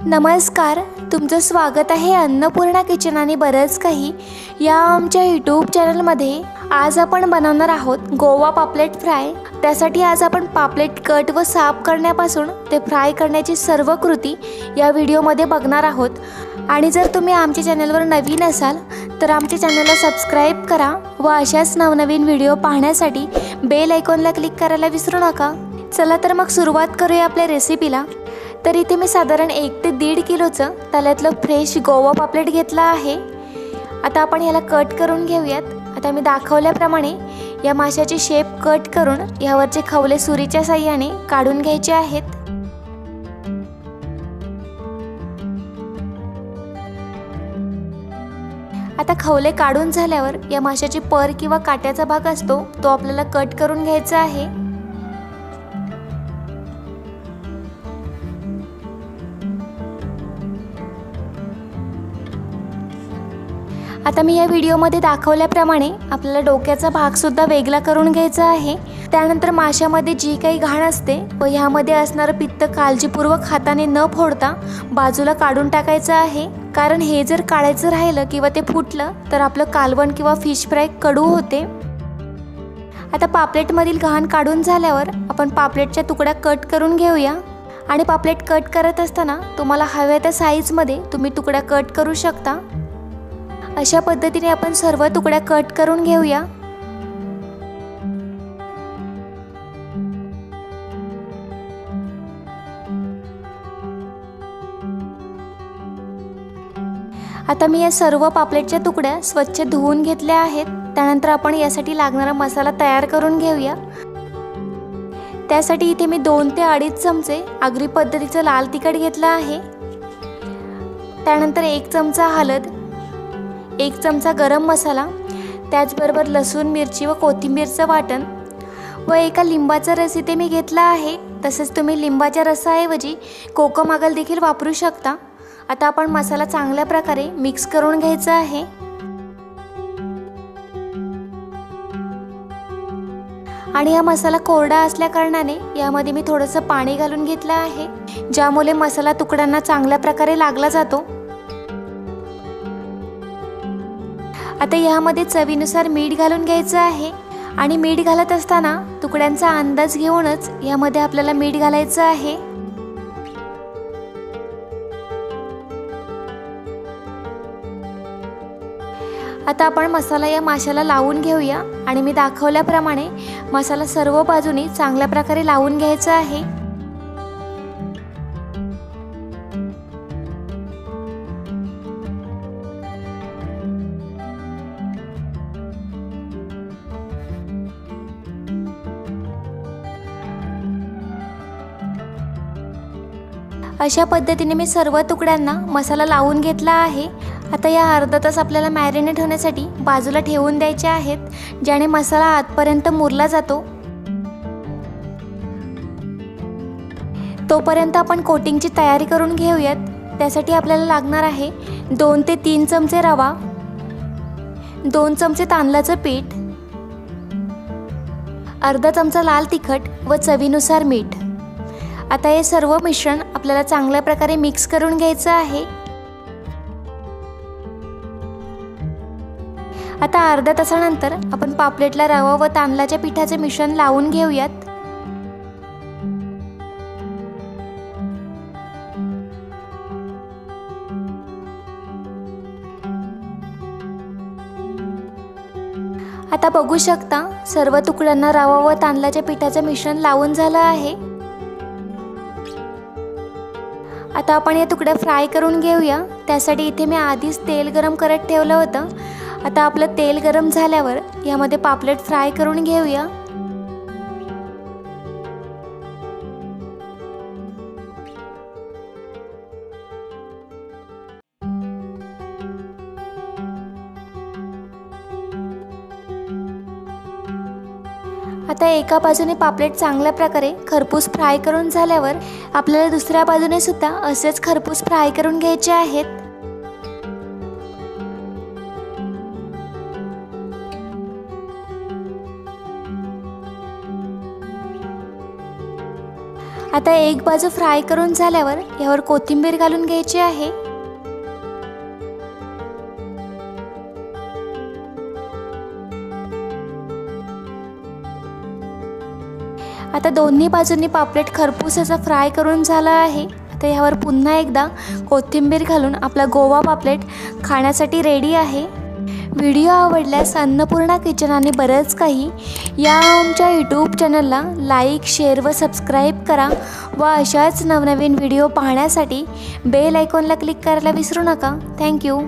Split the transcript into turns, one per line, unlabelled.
नमस्कार, तुमचं स्वागत आहे अन्नपूर्णा किचन आणि बरंच काही या आमच्या यूट्यूब चॅनलमध्ये। आज आपण बनवणार आहोत गोवा पापलेट फ्राय। त्यासाठी आज आपण पापलेट कट व साफ करण्यापासून ते फ्राय करण्याची सर्व कृती या व्हिडिओमध्ये बघणार आहोत। आणि जर तुम्ही आमच्या चॅनलवर नवीन असाल तर आमच्या चॅनलला सबस्क्राइब करा व अशाच नवनवीन व्हिडिओ पाहण्यासाठी बेल आयकॉनला क्लिक करायला विसरू नका। चला तर मग सुरुवात करूया आपल्या रेसिपीला। तर इथे मी साधारण 1 ते 1.5 किलोचं तल्यातलं फ्रेश गोवा पापलेट घेतला आहे। आता आपण याला कट करून घेऊयात। आता मी दाखवल्याप्रमाणे या माशाची शेप कट करून यावरचे खवले सुरीच्या साहाय्याने काढून घ्यायचे आहेत। आता खवले काढून झाल्यावर या माशाची पर किंवा काट्याचा भाग असतो तो आपल्याला कट करून घ्यायचा आहे। आता मी या व्हिडिओमध्ये दाखवल्याप्रमाणे आपल्याला डोक्याचा भाग सुद्धा वेगळा करून घ्यायचा आहे। त्यानंतर माशामध्ये जी काही घाण असते व ह्यामध्ये असणारं पित्त काळजीपूर्वक हाताने न फोडता बाजूला काढून टाकायचं आहे। कारण हे जर काढायचं राहिलं किंवा ते फुटलं तर आपलं कालवण किंवा फिश फ्राय कडू होते। आता पापलेटमधील घाण काढून झाल्यावर आपण पापलेटच्या तुकड्या कट करून घेऊया। आणि पापलेट कट करत असताना तुम्हाला हव्या त्या साईजमध्ये तुम्ही तुकड्या कट करू शकता। अशा पद्धतीने आपण सर्व तुकड्या कट करून घेऊया। आता मी या सर्व पापलेटच्या तुकड्या स्वच्छ धुवून घेतल्या आहेत। त्यानंतर आपण यासाठी लागणारा मसाला तयार करून घेऊया। त्यासाठी इथे मी 2 ते 2.5 चमचे आगरी पद्धतीचं लाल तिखट घेतलं आहे। त्यानंतर 1 चमचा हळद, 1 चमचा गरम मसाला, त्याचबरोबर लसूण, मिरची व कोथिंबीरचं वाटण व एका लिंबाचा रस इथे मी घेतला आहे। तसेच तुम्ही लिंबाच्या रसाऐवजी कोकम आगल देखील वापरू शकता। आता आपण मसाला चांगल्या प्रकारे मिक्स करून घ्यायचा आहे। आणि हा मसाला कोरडा असल्या कारणाने यामध्ये मी थोडंसं पाणी घालून घेतलं आहे, ज्यामुळे मसाला तुकड्यांना चांगल्या प्रकारे लागला जातो। आता यामध्ये चवीनुसार मीठ घालून घ्यायचं आहे। आणि मीठ घालत असताना तुकड्यांचा अंदाज घेऊनच यामध्ये आपल्याला मीठ घालायचं आहे। आता आपण मसाला या माशाला लावून घेऊया। आणि मी दाखवल्याप्रमाणे मसाला सर्व बाजूनी चांगल्या प्रकारे लावून घ्यायचा आहे। अशा पद्धतीने मी सर्व तुकड्यांना मसाला लावून घेतला आहे। आता या अर्धा तास आपल्याला मॅरिनेट होण्यासाठी बाजूला ठेवून द्यायचे आहेत, ज्याने मसाला आतपर्यंत मुरला जातो। तोपर्यंत आपण कोटिंगची तयारी करून घेऊयात। त्यासाठी आपल्याला लागणार आहे 2 ते 3 चमचे रवा, 2 चमचे तांदळाचं पीठ, अर्धा चमचा लाल तिखट व चवीनुसार मीठ। आता हे सर्व मिश्रण आपल्याला चांगल्या प्रकारे मिक्स करून घ्यायचं आहे। आता अर्ध्या तासानंतर आपण पापलेटला रवा व तांदळाच्या पिठाचे मिश्रण लावून घेऊयात। आता बघू शकता सर्व तुकड्यांना रवा व तांदळाच्या पिठाचे मिश्रण लावून झालं आहे। आता आपण या तुकड्या फ्राय करून घेऊया। त्यासाठी इथे मी आधीच तेल गरम करत ठेवलं होतं। आता आपलं तेल गरम झाल्यावर यामध्ये पापलेट फ्राय करून घेऊया। आता एका बाजूने पापलेट चांगल्या प्रकारे खरपूस फ्राय करून झाल्यावर आपल्याला दुसऱ्या बाजूने सुद्धा असेच खरपूस फ्राय करून घ्यायचे आहेत। आता एक बाजू फ्राय करून झाल्यावर यावर कोथिंबीर घालून घ्यायची आहे। आता दोन्ही बाजूंनी पापलेट खरपूस असा फ्राय करून झाला आहे। आता यावर पुन्हा एकदा कोथिंबीर घालून आपला गोवा पापलेट खाण्यासाठी रेडी आहे। व्हिडिओ आवडल्यास अन्नपूर्णा किचन आणि बरंच काही या आमच्या यूट्यूब चॅनलला लाईक, शेअर व सबस्क्राईब करा व अशाच नवनवीन व्हिडिओ पाहण्यासाठी बेल आयकॉनला क्लिक करायला विसरू नका। थँक्यू।